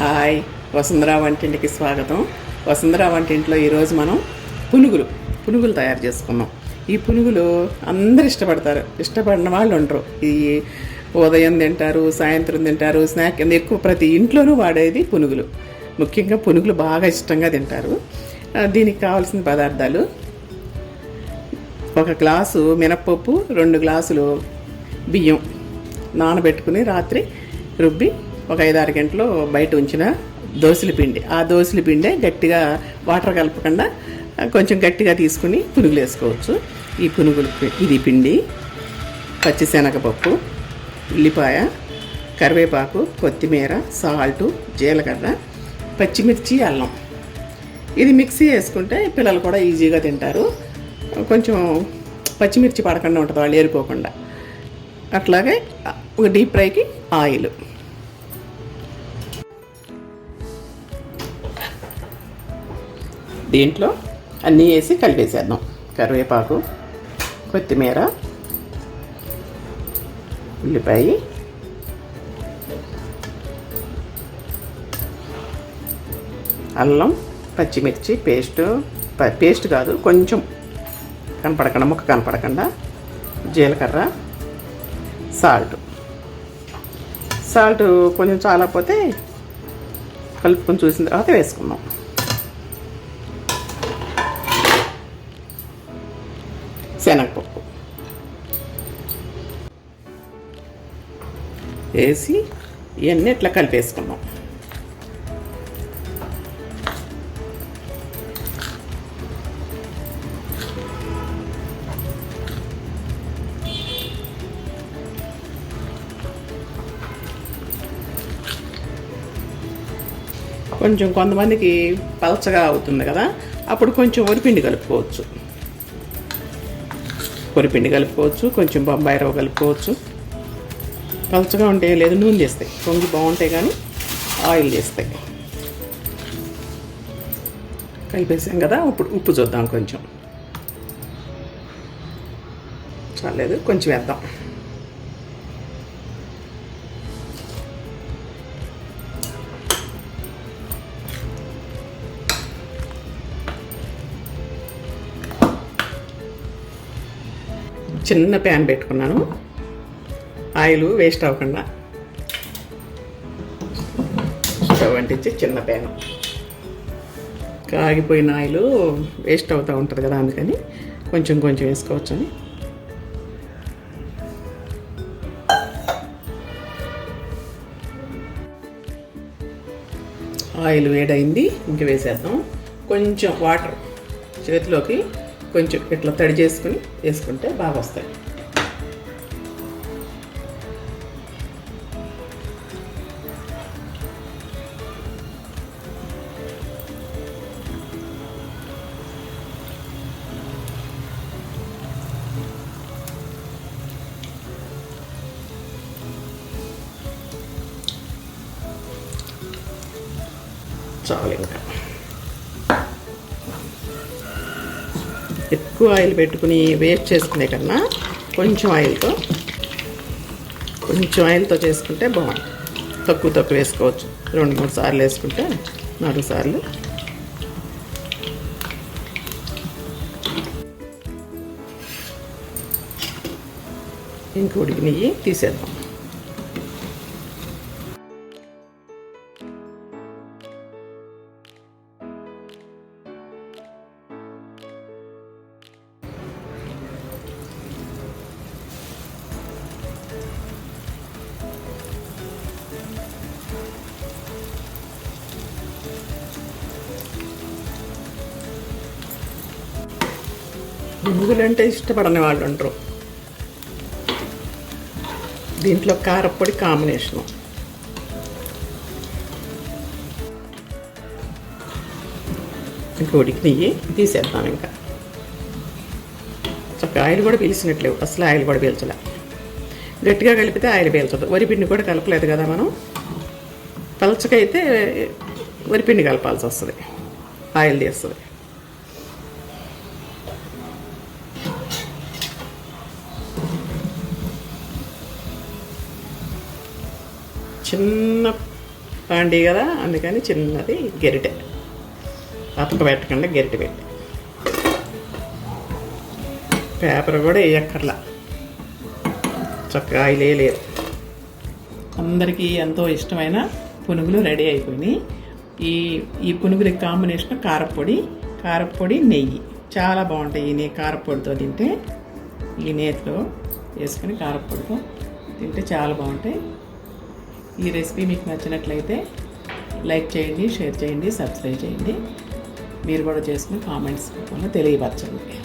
Hi, వసుంధరా వంటింటికి స్వాగతం. వసుంధరా వంటింట్లో ఈరోజు మనం పునుగులు తయారు చేసుకున్నాం. ఈ పునుగులు అందరు ఇష్టపడతారు, ఇష్టపడిన వాళ్ళు ఉండరు. ఈ ఉదయం తింటారు, సాయంత్రం తింటారు, స్నాక్ కింద ఎక్కువ ప్రతి ఇంట్లోనూ వాడేది పునుగులు. ముఖ్యంగా పునుగులు బాగా ఇష్టంగా తింటారు. దీనికి కావాల్సిన పదార్థాలు: 1 గ్లాసు మినప్పప్పు, 2 గ్లాసులు బియ్యం నానబెట్టుకుని రాత్రి రుబ్బి ఒక 5-6 గంటలు బయట ఉంచిన దోసల పిండి. ఆ దోసల పిండే గట్టిగా వాటర్ కలపకుండా కొంచెం గట్టిగా తీసుకుని పునుగులు వేసుకోవచ్చు. ఈ ఇది పిండి, పచ్చిశనగపప్పు, ఉల్లిపాయ, కరివేపాకు, కొత్తిమీర, సాల్టు, జీలకర్ర, పచ్చిమిర్చి, అల్లం. ఇది మిక్సీ వేసుకుంటే పిల్లలు కూడా ఈజీగా తింటారు. కొంచెం పచ్చిమిర్చి పడకుండా ఉంటుంది, వాళ్ళు ఏరుకోకుండా. అట్లాగే ఒక డీప్ ఫ్రైకి ఆయిల్. దీంట్లో అన్నీ వేసి కలిపేసేద్దాం. కరివేపాకు, కొత్తిమీర, ఉల్లిపాయ, అల్లం, పచ్చిమిర్చి పేస్ట్ కాదు, కొంచెం కనపడకుండా, ముక్క కనపడకుండా, జీలకర్ర, సాల్ట్ కొంచెం చాలకపోతే కలుపుకొని చూసిన తర్వాత వేసుకుందాం. శనగపప్పు వేసి ఇవన్నీ ఇట్లా కలిపేసుకుందాం. కొంచెం కొంతమందికి పలచగా అవుతుంది కదా, అప్పుడు కొంచెం వరిపిండి కలుపుకోవచ్చు. కొంచెం బొంబాయి రవ్వ కలుపుకోవచ్చు. పలచగా ఉంటే లేదు నూనె చేస్తాయి, పొంగి బాగుంటాయి, కానీ ఆయిల్ చేస్తాయి. కలిపేసాం కదా, ఇప్పుడు ఉప్పు చూద్దాం. కొంచెం చాలేదు, కొంచెం వేద్దాం. చిన్న ప్యాన్ పెట్టుకున్నాను, ఆయిల్ వేస్ట్ అవ్వకుండా. స్టవ్ అంటించి చిన్న ప్యాన్, కాగిపోయిన ఆయిల్ వేస్ట్ అవుతూ ఉంటుంది కదా, అందుకని కొంచెం వేసుకోవచ్చని. ఆయిల్ వేడైంది, ఇంక వేసేద్దాం. కొంచెం వాటర్ చేతిలోకి కొంచెం ఇట్లా తడి చేసుకుని వేసుకుంటే బాగా వస్తాయి. చాలు. ఇంకా ఎక్కువ ఆయిల్ పెట్టుకుని వేస్ట్ చేసుకునే కన్నా కొంచెం ఆయిల్తో చేసుకుంటే బాగుంటుంది. తక్కువ వేసుకోవచ్చు. 2-3 సార్లు వేసుకుంటే 4 సార్లు. ఇంక ఉడికినవి తీసేద్దాం. పునుగులు అంటే ఇష్టపడని వాళ్ళు ఉండరు. దీంట్లో కారపొడి కాంబినేషను. ఇంకా ఉడికినవి తీసేద్దాం. ఇంకా చక్కగా ఆయిల్ కూడా పీల్చినట్లేవు, అసలు ఆయిల్ కూడా పీల్చలే. గట్టిగా కలిపితే ఆయిల్ పీల్చదు. వరిపిండి కూడా కలపలేదు కదా మనం. పలచగా అయితే వరిపిండి కలపాల్సి వస్తుంది, ఆయిల్ తీస్తుంది. చిన్న బాండీ కదా, అందుకని చిన్నది గెరిటె, అతక పెట్టకుండా గెరిటె పెట్టి. పేపర్ కూడా వేయక్కర్లా, చక్కగా ఆయిల్ వేయలేదు. అందరికీ ఎంతో ఇష్టమైన పునుగులు రెడీ అయిపోయినాయి. ఈ పునుగులకి కాంబినేషన్ కారప్పొడి నెయ్యి చాలా బాగుంటాయి. ఈ కారప్పొడితో తింటే, ఈ నేతిలో వేసుకొని కారప్పొడితో తింటే చాలా బాగుంటాయి. ఈ రెసిపీ మీకు నచ్చినట్లయితే లైక్ చేయండి, షేర్ చేయండి, సబ్స్క్రైబ్ చేయండి. మీరు కూడా చేసుకుని కామెంట్స్ రూపంలో తెలియపరచండి.